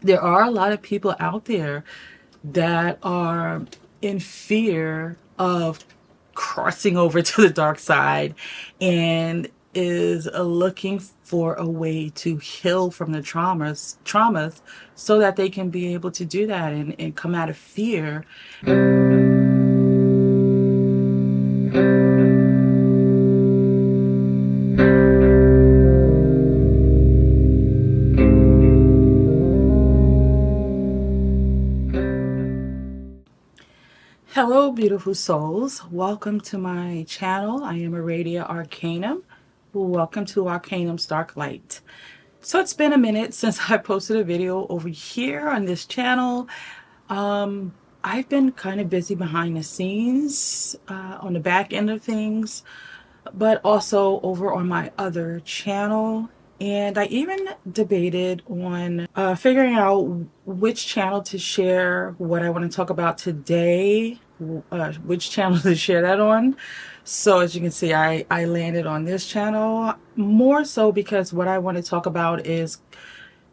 there are a lot of people out there that are in fear of crossing over to the dark side and is looking for a way to heal from the traumas so that they can be able to do that and come out of fear. Hello, beautiful souls. Welcome to my channel. I am Aradia Arcanum. Welcome to Arcanum's Dark Light. So it's been a minute since I posted a video over here on this channel. I've been kind of busy behind the scenes on the back end of things, but also over on my other channel. And I even debated on figuring out which channel to share what I want to talk about today, which channel to share that on. So as you can see, I landed on this channel more so because what I want to talk about is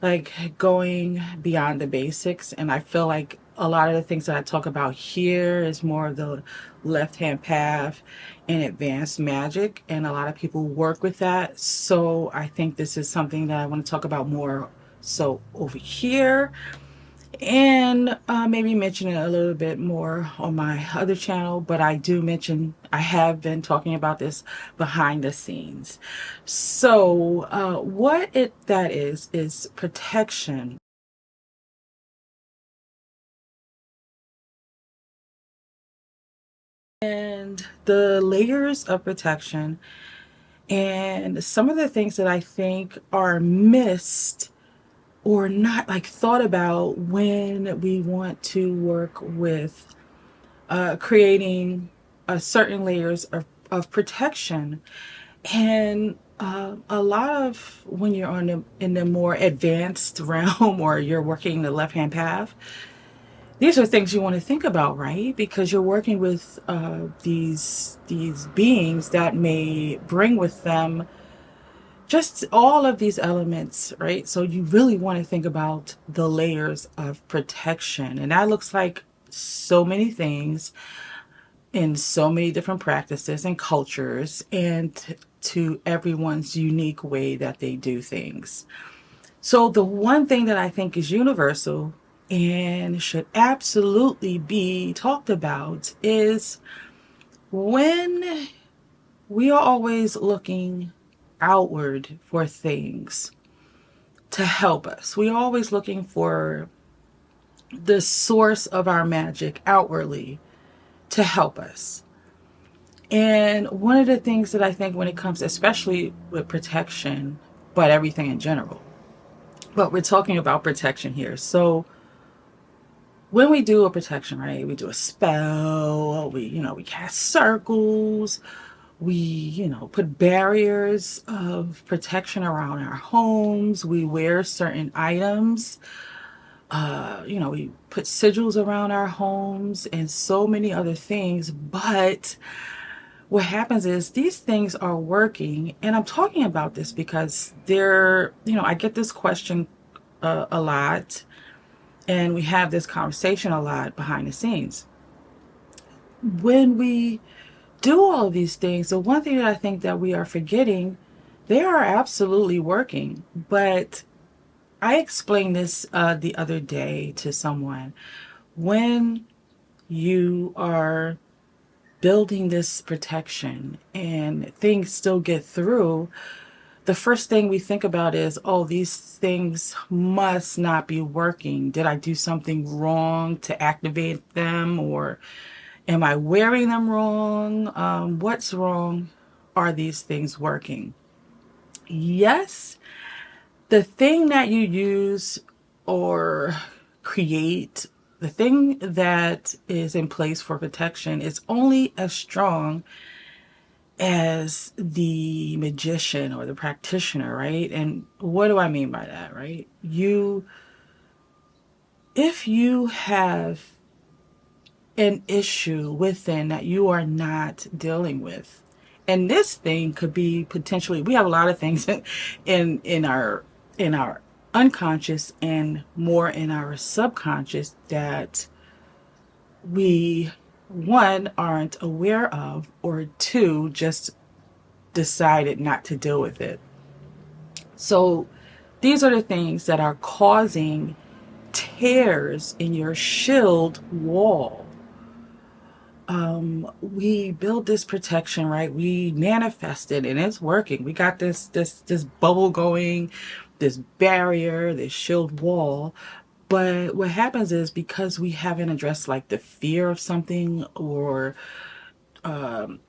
like going beyond the basics. And I feel like a lot of the things that I talk about here is more of the left-hand path and advanced magic. And a lot of people work with that. So I think this is something that I want to talk about more so over here, and maybe mention it a little bit more on my other channel. But I do mention I have been talking about this behind the scenes. So what that is protection. And the layers of protection and some of the things that I think are missed or not like thought about when we want to work with creating certain layers of protection. And a lot of when you're in the more advanced realm or you're working the left hand path, these are things you want to think about, right? Because you're working with these beings that may bring with them just all of these elements, right? So you really want to think about the layers of protection. And that looks like so many things in so many different practices and cultures, and to everyone's unique way that they do things. So the one thing that I think is universal and should absolutely be talked about is when we are always looking outward for things to help us. We're always looking for the source of our magic outwardly to help us. And one of the things that I think when it comes, especially with protection, but everything in general, but we're talking about protection here. So when we do a protection, right, we do a spell, we cast circles, we put barriers of protection around our homes, we wear certain items, we put sigils around our homes and so many other things. But what happens is these things are working. And I'm talking about this because I get this question a lot, and we have this conversation a lot behind the scenes. When we do all of these things, the one thing that I think that we are forgetting, they are absolutely working. But I explained this the other day to someone. When you are building this protection and things still get through, the first thing we think about is, oh, these things must not be working. Did I do something wrong to activate them? Or am I wearing them wrong? What's wrong? Are these things working? Yes, the thing that you use or create, the thing that is in place for protection is only as strong as the magician or the practitioner, right? And what do I mean by that, right? If you have an issue within that you are not dealing with, and this thing could be potentially, we have a lot of things in our unconscious and more in our subconscious that we, one, aren't aware of, or two, just decided not to deal with it. So these are the things that are causing tears in your shield wall. We build this protection, right? We manifest it and it's working. We got this bubble going, this barrier, this shield wall. But what happens is, because we haven't addressed like the fear of something, or that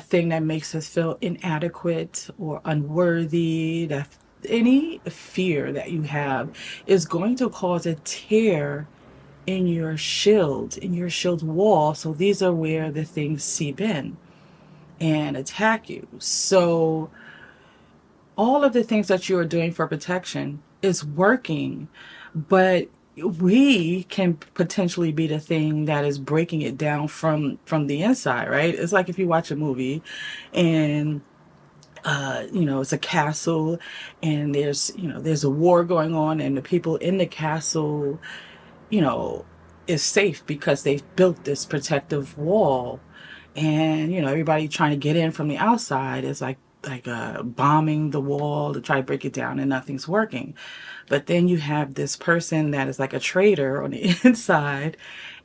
thing that makes us feel inadequate or unworthy, that any fear that you have is going to cause a tear in your shield wall. So these are where the things seep in and attack you. So all of the things that you are doing for protection is working, but we can potentially be the thing that is breaking it down from the inside, right? It's like if you watch a movie and it's a castle, and there's a war going on, and the people in the castle, you know, is safe because they've built this protective wall. And, everybody trying to get in from the outside is like bombing the wall to try to break it down, and nothing's working. But then you have this person that is like a traitor on the inside,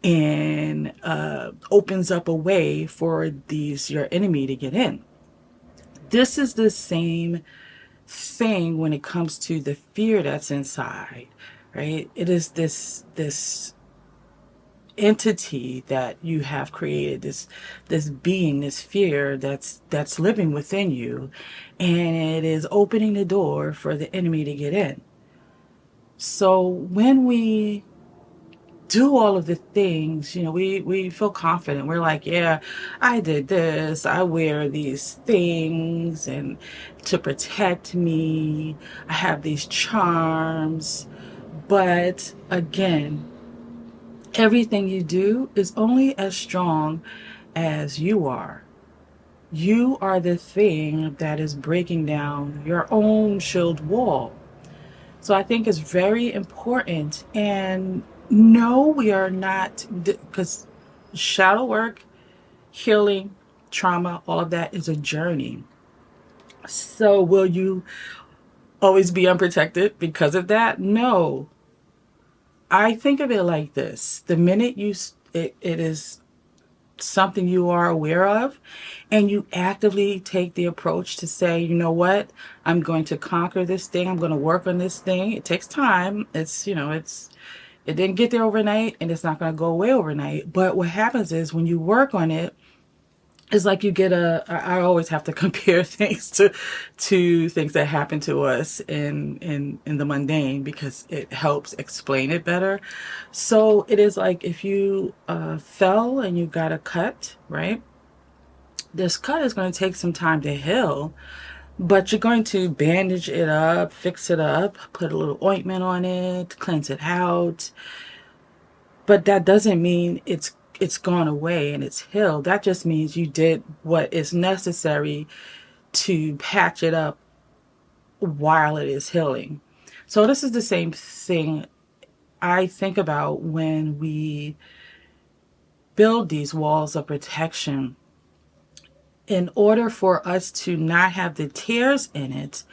and opens up a way for your enemy to get in. This is the same thing when it comes to the fear that's inside, right? It is this entity that you have created, this being, this fear that's living within you, and it is opening the door for the enemy to get in. So when we do all of the things, we feel confident. We're like, yeah, I did this. I wear these things and to protect me. I have these charms. But again, everything you do is only as strong as you are. You are the thing that is breaking down your own shield wall. So I think it's very important. And no, we are not, because shadow work, healing, trauma, all of that is a journey. So will you always be unprotected because of that? No. I think of it like this: the minute it is something you are aware of, and you actively take the approach to say, you know what, I'm going to conquer this thing, I'm going to work on this thing. It takes time. It didn't get there overnight, and it's not going to go away overnight. But what happens is, when you work on it, it's like you get I always have to compare things to things that happen to us in the mundane, because it helps explain it better. So it is like if you fell and you got a cut, right? This cut is going to take some time to heal, but you're going to bandage it up, fix it up, put a little ointment on it, cleanse it out. But that doesn't mean it's gone away and it's healed. That just means you did what is necessary to patch it up while it is healing. So this is the same thing I think about when we build these walls of protection. In order for us to not have the tears in it,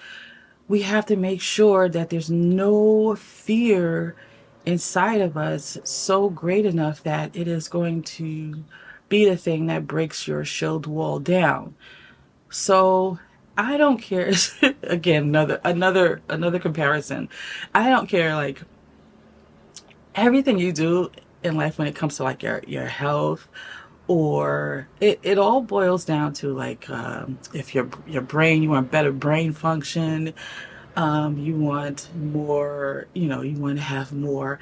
we have to make sure that there's no fear inside of us so great enough that it is going to be the thing that breaks your shield wall down. So I don't care. Again, another comparison. I don't care, like, everything you do in life when it comes to like your health, or it all boils down to like, if your brain, you want better brain function, you want more, you want to have more,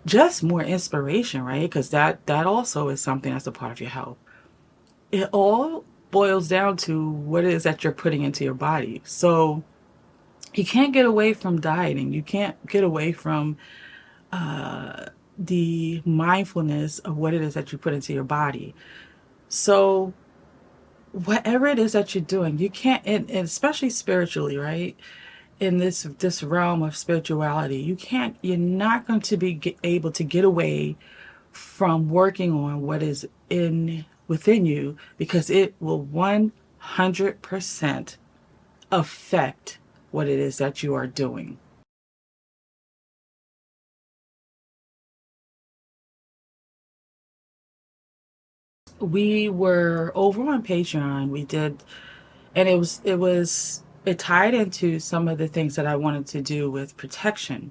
just more inspiration, right? Because that also is something that's a part of your health. It all boils down to what it is that you're putting into your body. So you can't get away from dieting. You can't get away from the mindfulness of what it is that you put into your body. So whatever it is that you're doing, you can't, and especially spiritually, right? in this realm of spirituality, you're not going to be able to get away from working on what is in within you, because it will 100% affect what it is that you are doing. We were over on Patreon. We did, and it tied into some of the things that I wanted to do with protection.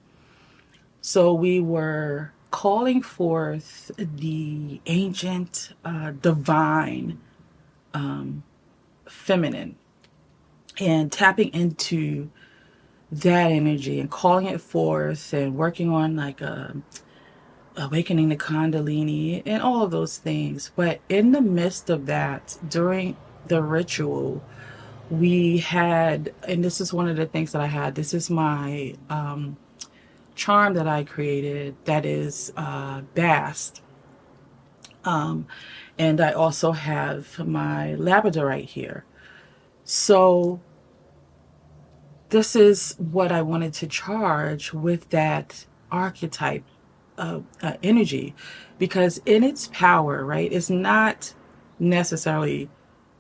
So we were calling forth the ancient, divine, feminine, and tapping into that energy and calling it forth and working on like awakening the Kundalini and all of those things. But in the midst of that, during the ritual, we had, and this is one of the things that I had, this is my charm that I created that is Bast. And I also have my labradorite here. So this is what I wanted to charge with that archetype of energy, because in its power, right, it's not necessarily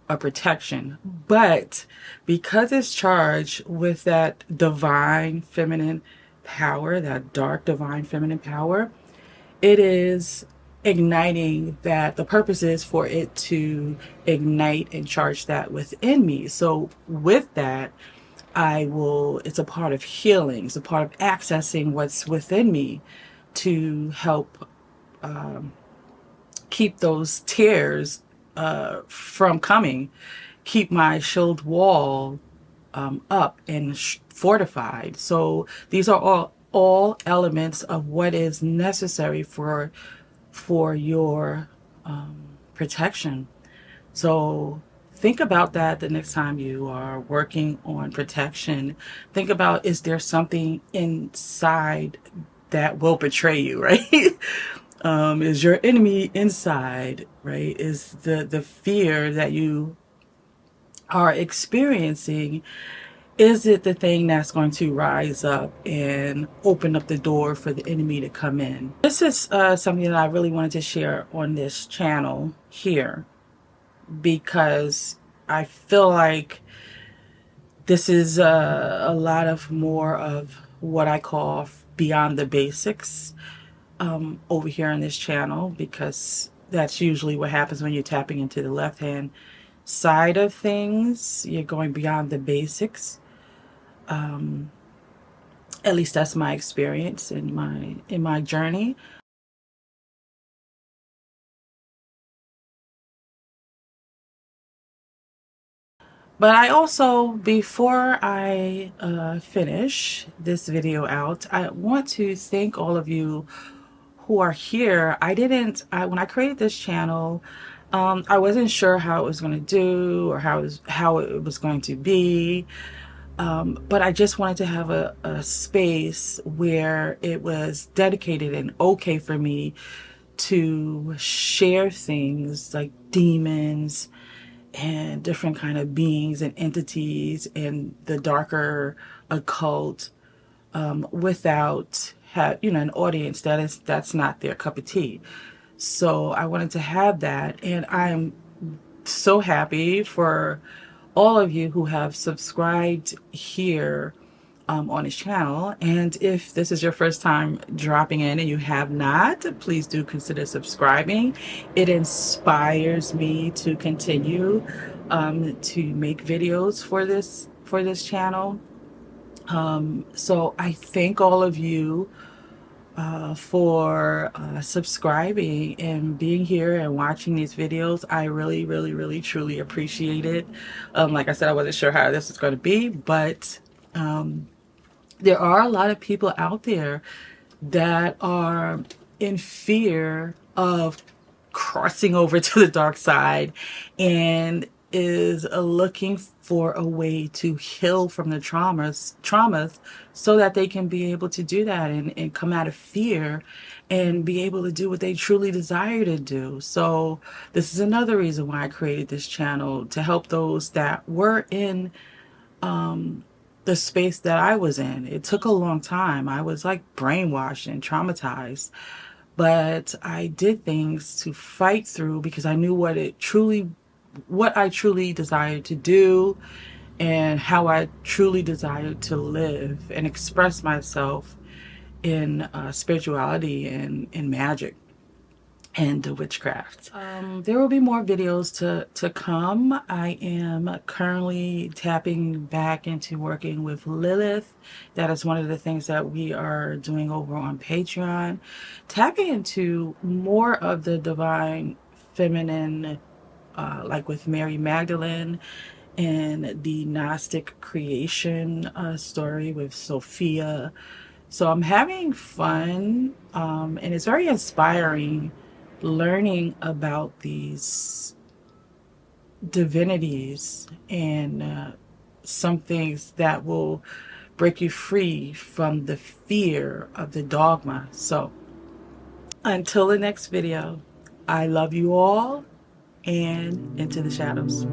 a protection, but because it's charged with that divine feminine power, that dark divine feminine power, it is igniting that. The purpose is for it to ignite and charge that within me. So with that, it's a part of healing, it's a part of accessing what's within me to help keep those tears from coming, keep my shield wall up and fortified. So these are all elements of what is necessary for your protection. So think about that the next time you are working on protection. Think about, is there something inside that will betray you, right? Is your enemy inside, right? Is the fear that you are experiencing, is it the thing that's going to rise up and open up the door for the enemy to come in? This is something that I really wanted to share on this channel here, because I feel like this is a lot of more of what I call beyond the basics over here on this channel, because that's usually what happens when you're tapping into the left hand side of things. You're going beyond the basics. At least that's my experience in my journey. But I also, before I finish this video out, I want to thank all of you who are here. When I created this channel, I wasn't sure how it was going to do, or how it was going to be. But I just wanted to have a space where it was dedicated and okay for me to share things like demons and different kind of beings and entities and the darker occult, without an audience that's not their cup of tea. So I wanted to have that, and I'm so happy for all of you who have subscribed here on his channel. And if this is your first time dropping in and you have not, please do consider subscribing. It inspires me to continue to make videos for this channel. So I thank all of you for subscribing and being here and watching these videos. I really, really, really, truly appreciate it. Like I said, I wasn't sure how this was going to be, but there are a lot of people out there that are in fear of crossing over to the dark side, and is looking for a way to heal from the traumas so that they can be able to do that and come out of fear and be able to do what they truly desire to do. So this is another reason why I created this channel, to help those that were in the space that I was in. It took a long time. I was like brainwashed and traumatized, but I did things to fight through because I knew what I truly desired to do and how I truly desired to live and express myself in spirituality and in magic and witchcraft. There will be more videos to come. I am currently tapping back into working with Lilith. That is one of the things that we are doing over on Patreon. Tapping into more of the divine feminine, like with Mary Magdalene, and the Gnostic creation story with Sophia. So I'm having fun, and it's very inspiring learning about these divinities and some things that will break you free from the fear of the dogma. So until the next video, I love you all and into the shadows.